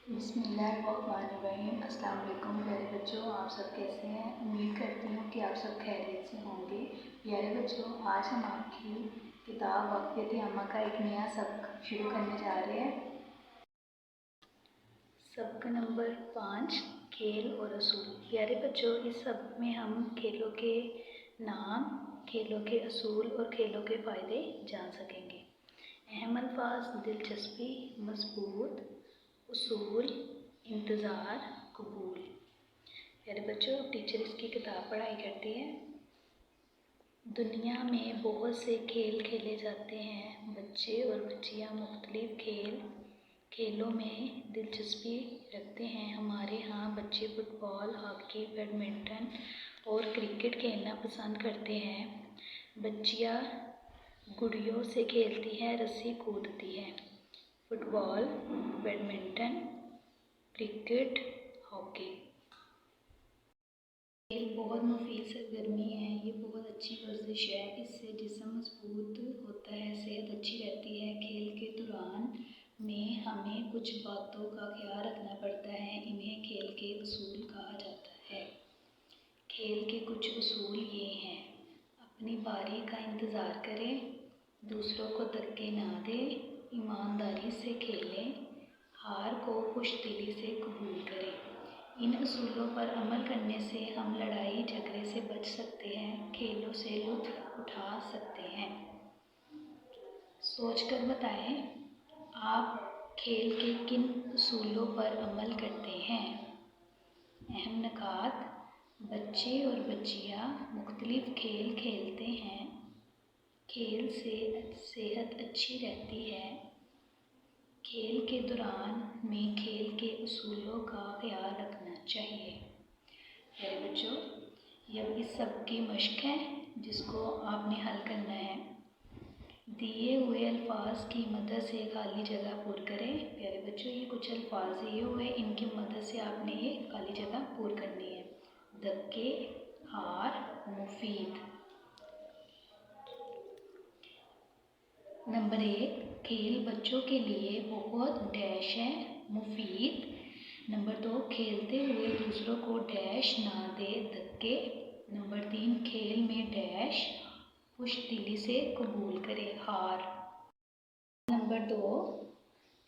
बिस्मिल्लाहिर्रहमानिर्रहीम। अस्सलाम वालेकुम प्यारे बच्चों, आप सब कैसे हैं? उम्मीद करती हूँ कि आप सब खैरियत से होंगे। प्यारे बच्चों, आज हम आपकी किताब वाक़ियात अम्मा का एक नया सबक शुरू करने जा रहे हैं। सबक नंबर 5, खेल और असूल। प्यारे बच्चों, इस सबक में हम खेलों के नाम, खेलों के असूल और खेलों के फ़ायदे जान सकेंगे। अहम अल्फाज: दिलचस्पी, मजबूत, उसूल, इंतज़ार, कबूल। प्यारे बच्चों, टीचर इसकी किताब पढ़ाई करती है। दुनिया में बहुत से खेल खेले जाते हैं। बच्चे और बच्चियाँ मुख्तलिफ खेलों में दिलचस्पी रखते हैं। हमारे यहाँ बच्चे फुटबॉल, हॉकी, बैडमिंटन और क्रिकेट खेलना पसंद करते हैं। बच्चियाँ गुड़ियों से खेलती हैं, रस्सी कूदती हैं। Football, badminton, cricket, hockey. खेल बहुत मुफीद सरगर्मी है। ये बहुत अच्छी वर्जिश है। इससे जिस्म मजबूत होता है, सेहत अच्छी रहती है। खेल के दौरान में हमें कुछ बातों का ख्याल रखना पड़ता है। इन्हें खेल के उसूल कहा जाता है। खेल के कुछ उसूल ये हैं: अपनी बारी का इंतज़ार करें, दूसरों को धक्के ना दें, ईमानदारी से खेलें, हार को खुशदिली से कबूल करें। इन असूलों पर अमल करने से हम लड़ाई झगड़े से बच सकते हैं, खेलों से लुत्फ़ उठा सकते हैं। सोचकर बताएं, आप खेल के किन असूलों पर अमल करते हैं? अहम नुकात: बच्चे और बच्चियाँ मुख्तलिफ खेल खेलते हैं। खेल से सेहत अच्छी रहती है। खेल के दौरान में खेल के उसूलों का ख्याल रखना चाहिए। प्यारे बच्चों, यह इस सब की मश्क है जिसको आपने हल करना है। दिए हुए अल्फाज की मदद से खाली जगह पूर करें। प्यारे बच्चों, ये कुछ अल्फाज दिए हुए, इनकी मदद से आपने ये खाली जगह पूर करनी है। धक्के, हार, मुफीद। नंबर 1, खेल बच्चों के लिए बहुत डैश है, मुफीद। नंबर 2, खेलते हुए दूसरों को डैश ना दे, धक्के। नंबर 3, खेल में डैश खुशदिली से कबूल करे, हार। नंबर 2,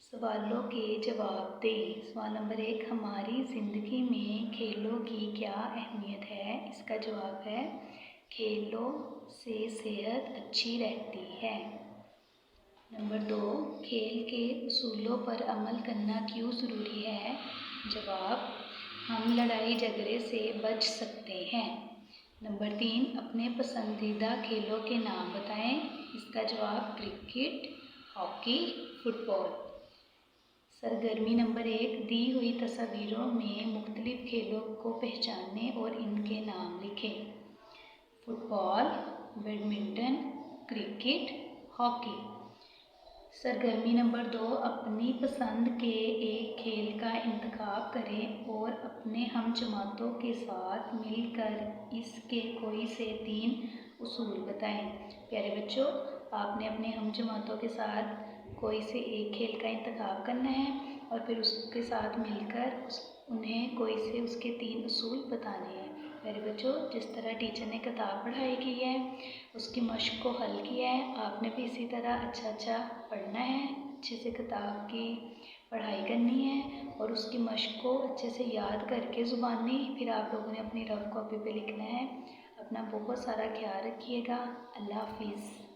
सवालों के जवाब दें। सवाल नंबर 1, हमारी ज़िंदगी में खेलों की क्या अहमियत है? इसका जवाब है, खेलों से सेहत अच्छी रहती है। नंबर 2, खेल के उसूलों पर अमल करना क्यों ज़रूरी है? जवाब, हम लड़ाई झगड़े से बच सकते हैं। नंबर 3, अपने पसंदीदा खेलों के नाम बताएं। इसका जवाब, क्रिकेट, हॉकी, फुटबॉल। सरगर्मी नंबर 1, दी हुई तस्वीरों में मुख्तलिफ खेलों को पहचानें और इनके नाम लिखें। Football, badminton, cricket, hockey. सरगर्मी नंबर 2, अपनी पसंद के एक खेल का इंतखाब करें और अपने हम जमातों के साथ मिलकर इसके कोई से 3 उसूल बताएं। प्यारे बच्चों, आपने अपने हम जमातों के साथ कोई से एक खेल का इंतखाब करना है और फिर उसके साथ मिलकर उन्हें कोई से उसके 3 उसूल बताने हैं। प्यारे बच्चों, जिस तरह टीचर ने किताब पढ़ाई की है, उसकी मश्क को हल किया है, आपने भी इसी तरह अच्छा पढ़ना है, अच्छे से किताब की पढ़ाई करनी है और उसकी मश्क को अच्छे से याद करके ज़ुबानी फिर आप लोगों ने अपनी रफ कॉपी पे लिखना है। अपना बहुत सारा ख्याल रखिएगा। अल्लाह हाफिज़।